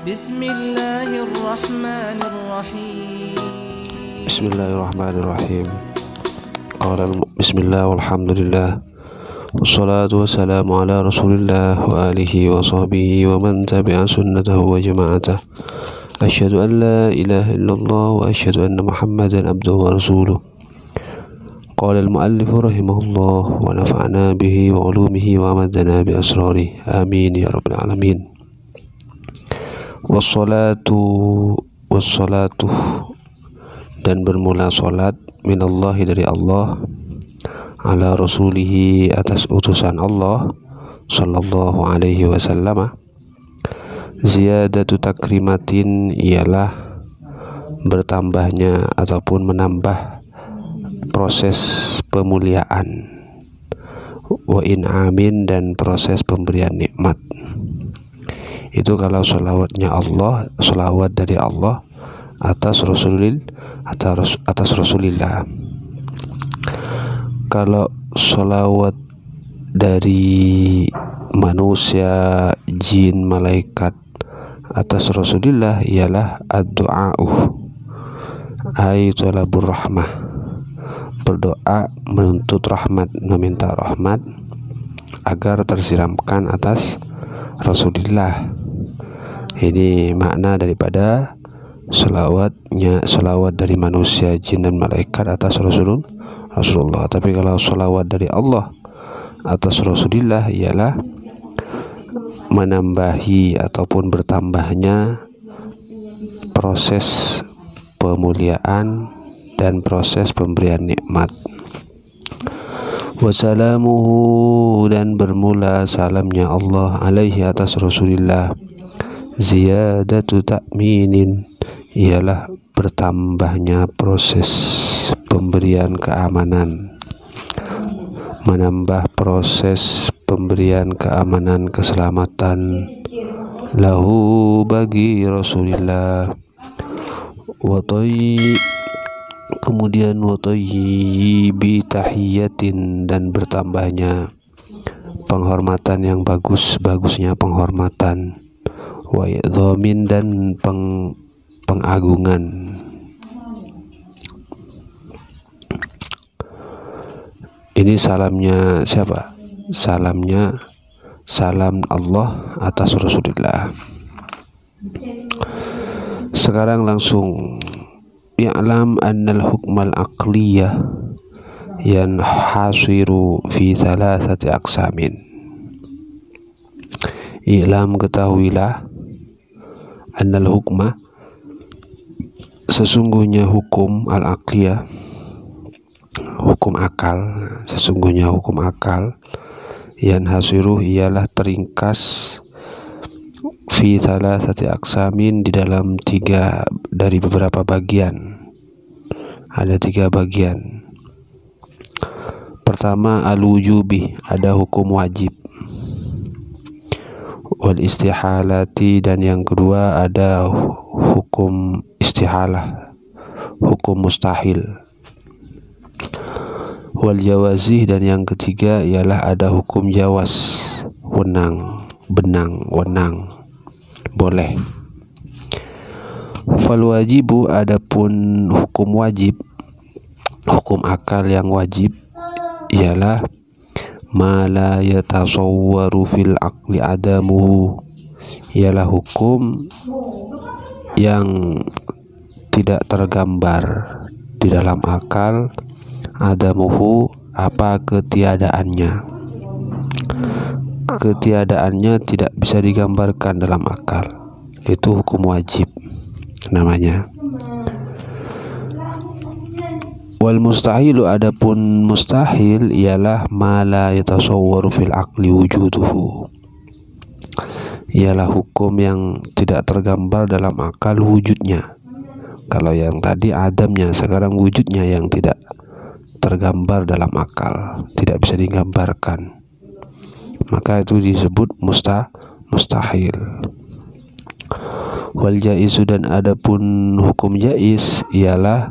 Bismillahirrahmanirrahim. Bismillahirrahmanirrahim. Bismillah walhamdulillah wassalatu wassalamu ala rasulillah wa alihi wa sahbihi wa man tabi'a sunnatahu wa jama'atah. Asyhadu an la ilaha illallah wa asyhadu anna muhammadan abduhu wa rasuluh. Qala al-muallif rahimahullah wa nafa'na bihi wa ulumihi wa amadana bi asrarih. Amin ya rabbal alamin. Wassalatu dan bermula salat minallahi dari Allah ala rasulihi atas utusan Allah sallallahu alaihi wasallam. Ziyadatu takrimatin ialah bertambahnya ataupun menambah proses pemuliaan, wa in'amin dan proses pemberian nikmat. Itu kalau sholawatnya Allah, sholawat dari Allah atas Rasulillah. Kalau sholawat dari manusia, jin, malaikat atas Rasulillah ialah ad-du'a'u ay talabur rahmah, berdoa menuntut rahmat, meminta rahmat agar tersiramkan atas Rasulillah. Ini makna daripada selawat dari manusia, jin dan malaikat atas Rasulullah. Tapi kalau selawat dari Allah atas Rasulillah ialah menambahi ataupun bertambahnya proses pemuliaan dan proses pemberian nikmat. Wassalamuhu dan bermula salamnya Allah alaihi atas Rasulillah. Ziyadatu ta'minin ialah bertambahnya proses pemberian keamanan, menambah proses pemberian keamanan, keselamatan lahu bagi Rasulillah. Kemudian watayyibi tahiyatin dan bertambahnya penghormatan yang bagusnya penghormatan, wa idhamin dan pengagungan. Ini salamnya siapa? Salam Allah atas Rasulullah. Sekarang langsung i'lam annal hukmal aqliyah yanhasiru fi thalathati aqsamin. I'lam ketahuilah annal hukma sesungguhnya hukum al-aqliyah, hukum akal, sesungguhnya hukum akal yanhasiru ialah teringkas fi thalathati aqsamin di dalam tiga dari beberapa bagian. Ada tiga bagian. Pertama al-wujubi, ada hukum wajib, wal istihalati dan yang kedua ada hukum istihalah, hukum mustahil, wal jawazih dan yang ketiga ialah ada hukum jawaz, wenang, boleh. Fal wajibu adapun hukum wajib, hukum akal yang wajib ialah ma la yatasawwaru fil aqli adamuhu, ialah hukum yang tidak tergambar di dalam akal, adamuhu apa ketiadaannya tidak bisa digambarkan dalam akal. Itu hukum wajib namanya. Wal mustahilu adapun mustahil ialah ma la yatasawwaru fil aqli wujuduhu, ialah hukum yang tidak tergambar dalam akal wujudnya. Kalau yang tadi adamnya, sekarang wujudnya yang tidak tergambar dalam akal, tidak bisa digambarkan, maka itu disebut mustahil. Wal jaizu dan adapun hukum jaiz ialah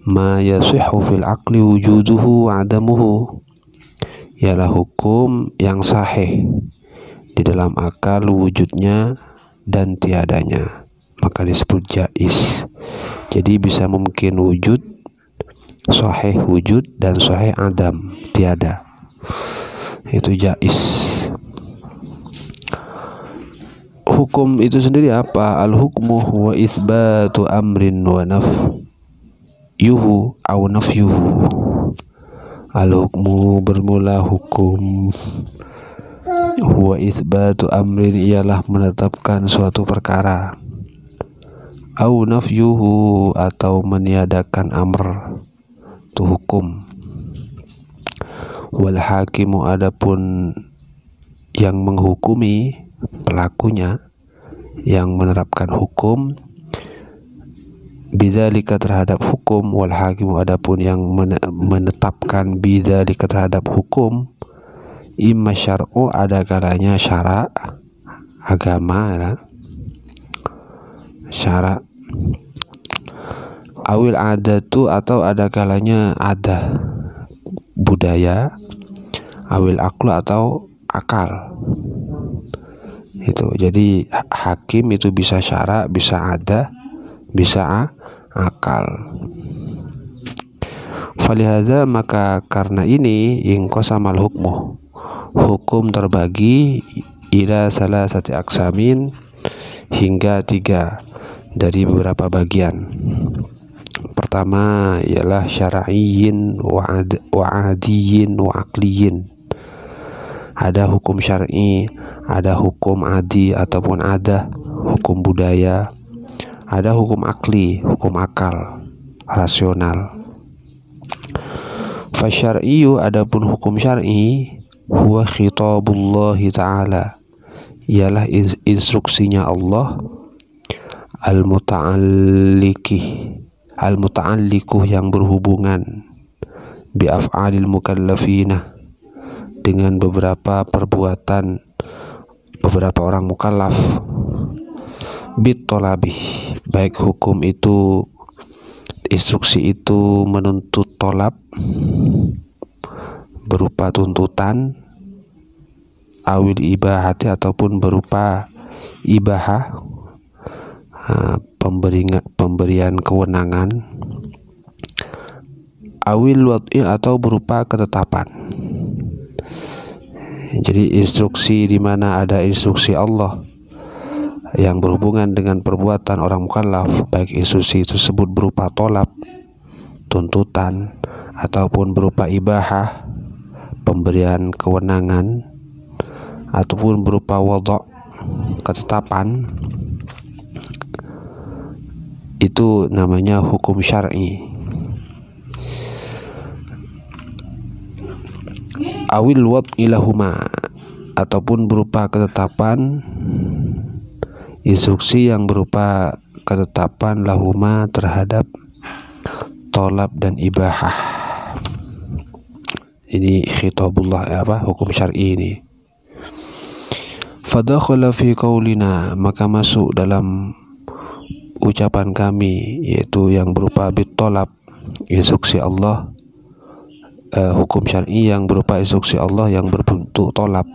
ma yasihhu fil aqli wujuduhu wa adamuhu, ialah hukum yang sahih di dalam akal wujudnya dan tiadanya, maka disebut jaiz. Jadi bisa mungkin wujud, sahih wujud, dan sahih adam, tiada. Itu jaiz. Hukum itu sendiri apa? Al-hukmu huwa itsbatu amrin wa nafyuhu aw nafyuhu. Al-hukmu bermula hukum. Huwa itsbatu amrin ialah menetapkan suatu perkara. Aw nafyuhu atau meniadakan amr, itu hukum. Wal hakimu adapun yang menghukumi, pelakunya yang menerapkan hukum, bidzalika terhadap hukum. Wal hakimu adapun yang menetapkan bidzalika terhadap hukum, imma syar'u ada kalanya syara, agama ya, syara, awil adatu atau ada kalanya ada, budaya, awil aklu atau akal. Itu jadi hakim itu bisa syara, bisa ada, bisa akal. Falihadza maka karena ini ingqasamal hukmu, hukum terbagi ila salasati aqsamin, hingga 3 dari beberapa bagian. Pertama ialah syar'iyyin wa adiyyin wa aqliyyin. Ada hukum syar'i, ada hukum adi ataupun ada hukum budaya, ada hukum akli, hukum akal, rasional. Fasyar'iyyu adapun hukum syar'i huwa khitabullahi ta'ala, ialah instruksinya Allah, al-muta'alliqu yang berhubungan bi af'alil mukallafina, dengan beberapa perbuatan beberapa orang mukallaf, bit tolabi, baik hukum itu, instruksi itu menuntut tolab berupa tuntutan, awil ibahati ataupun berupa ibahah, pemberian kewenangan, awil wad'i atau berupa ketetapan. Jadi instruksi di mana ada instruksi Allah yang berhubungan dengan perbuatan orang mukallaf, baik instruksi tersebut berupa tolab, tuntutan, ataupun berupa ibahah, pemberian kewenangan, ataupun berupa wadha', ketetapan, itu namanya hukum syar'i. Awil wad'i lahuma, ataupun berupa ketetapan, instruksi yang berupa ketetapan lahuma terhadap tolab dan ibahah. Ini khitabullah, hukum syar'i ini. Fadakhala fi qaulina, maka masuk dalam ucapan kami, yaitu yang berupa bitolab, instruksi Allah, hukum syar'i yang berupa instruksi Allah yang berbentuk tolab,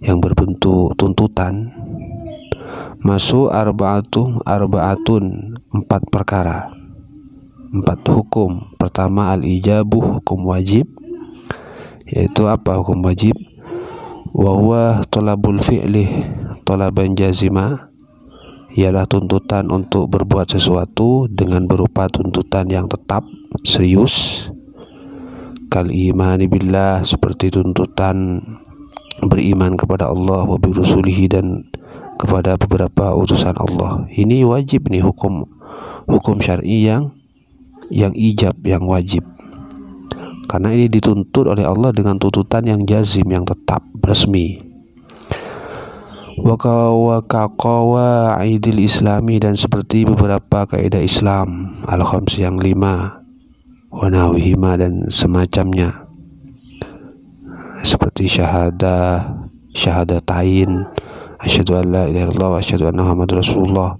yang berbentuk tuntutan. Masuk arba'atun 4 perkara, 4 hukum. Pertama al-ijabu, hukum wajib, yaitu apa hukum wajib? Wa huwa talabul fi'li talaban jazima, ialah tuntutan untuk berbuat sesuatu dengan berupa tuntutan yang tetap, serius. Kal imani billah, seperti tuntutan beriman kepada Allah, wa bi rusulihi, dan kepada beberapa utusan Allah. Ini wajib nih, hukum syar'i yang ijab, yang wajib, karena ini dituntut oleh Allah dengan tuntutan yang jazim, yang tetap, resmi. Wa qawaidil islami, dan seperti beberapa kaidah Islam al-khams yang 5, wa nahwihima, dan semacamnya, seperti syahadatain, asyhadu an la ilaha illallah wa asyhadu anna muhammadar rasulullah.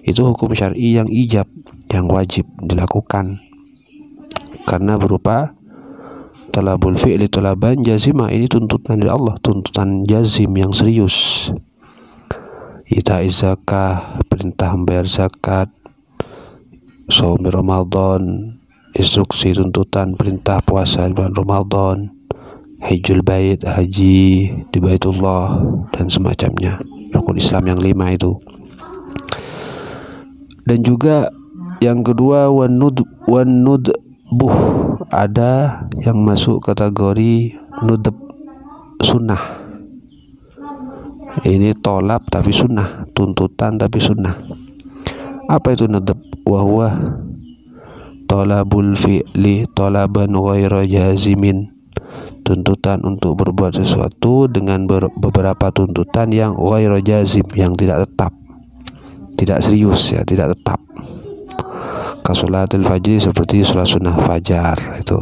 Itu hukum syar'i yang ijab, yang wajib dilakukan, karena berupa talabul fi'li talaban jazima, ini tuntutan dari Allah, tuntutan jazim yang serius. Ita'iz zakah, perintah membayar zakat, shaum Ramadan, instruksi tuntutan perintah puasa di bulan Ramadan, hajjul bait, haji di Baitullah dan semacamnya, rukun Islam yang 5 itu. Dan juga yang kedua wanudbuh, ada yang masuk kategori nudb, sunnah. Ini tolab tapi sunnah, tuntutan tapi sunnah. Apa itu nudb? Wahwa tolabul fi'li tolaban ghaira jazimin, tuntutan untuk berbuat sesuatu dengan beberapa tuntutan yang ghaira jazim, yang tidak tetap, tidak serius ya, tidak tetap. Kasolatil fajri, seperti sholat sunnah fajar itu.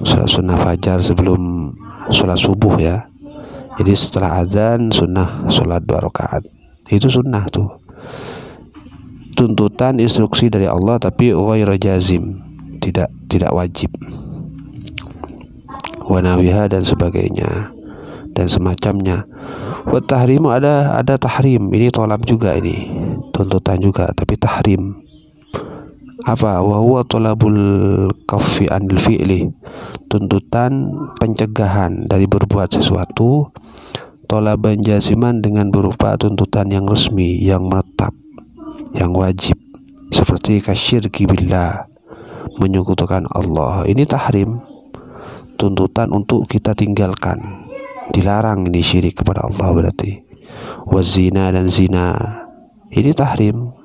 Sholat sunnah fajar sebelum sholat subuh ya. Jadi setelah azan sunnah sholat 2 rakaat. Itu sunnah tuh. Tuntutan instruksi dari Allah tapi ghairu jazim, tidak wajib. Wa nawiha, dan sebagainya dan semacamnya. Wa tahrimu, ada tahrim. Ini tolab juga, ini tuntutan juga tapi tahrim. Apa? Wa huwa talabul kaffi anil fi'li, tuntutan pencegahan dari berbuat sesuatu, tolaban jaziman, dengan berupa tuntutan yang resmi, yang menetap, yang wajib, seperti kasyirki billah, menyekutukan Allah. Ini tahrim, tuntutan untuk kita tinggalkan, dilarang ini syirik kepada Allah berarti. Wazina, dan zina, ini tahrim.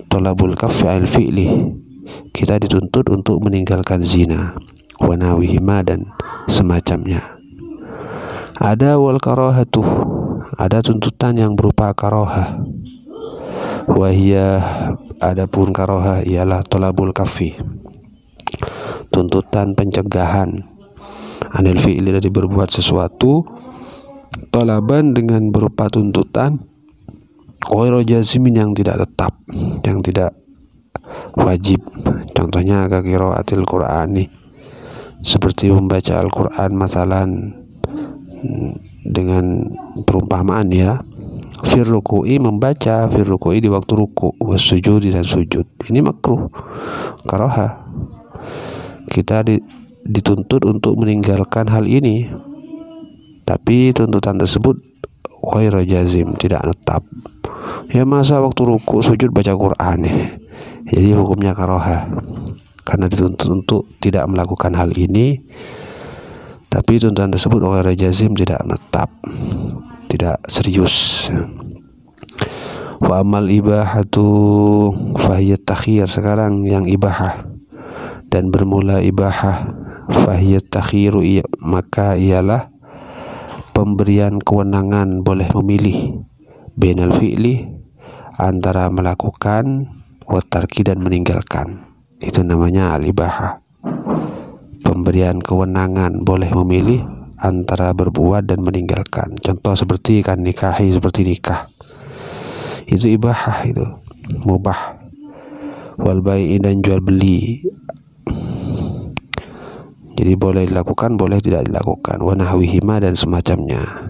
Tolabul kaffi al fi'li, kita dituntut untuk meninggalkan zina. Wa nawihima, dan semacamnya. Ada wal karahatuh, ada tuntutan yang berupa karahah. Wahiyah, adapun karahah ialah tolabul kaffi, tuntutan pencegahan, anil fi'li, dari berbuat sesuatu, tolaban, dengan berupa tuntutan ghairu jazimin, yang tidak tetap, yang tidak wajib. Contohnya qiraatil Qur'ani, seperti membaca Al-Quran masalan dengan perumpamaan ya. Fir ruku'i, membaca fir ruku'i di waktu ruku', wasujud, dan sujud. Ini makruh, karaha. Kita dituntut untuk meninggalkan hal ini, tapi tuntutan tersebut ghairu jazim, tidak tetap. Ya masa waktu ruku' sujud baca Quran ya. Jadi hukumnya karaha, karena dituntut untuk tidak melakukan hal ini, tapi tuntutan tersebut ghairu jazim, tidak tetap, tidak serius. Wa amal ibahatu fahiyat takhir, sekarang yang ibahah dan bermula ibahah, fahiyat takhiru, maka ialah pemberian kewenangan, boleh memilih, bainal fi'li, antara melakukan, wa tarki, dan meninggalkan. Itu namanya al-ibahah, pemberian kewenangan, boleh memilih antara berbuat dan meninggalkan. Contoh seperti kan nikahi, seperti nikah, itu ibahah, itu mubah. Wal bai'i, dan jual beli, jadi boleh dilakukan, boleh tidak dilakukan. Wa nahwihima, dan semacamnya.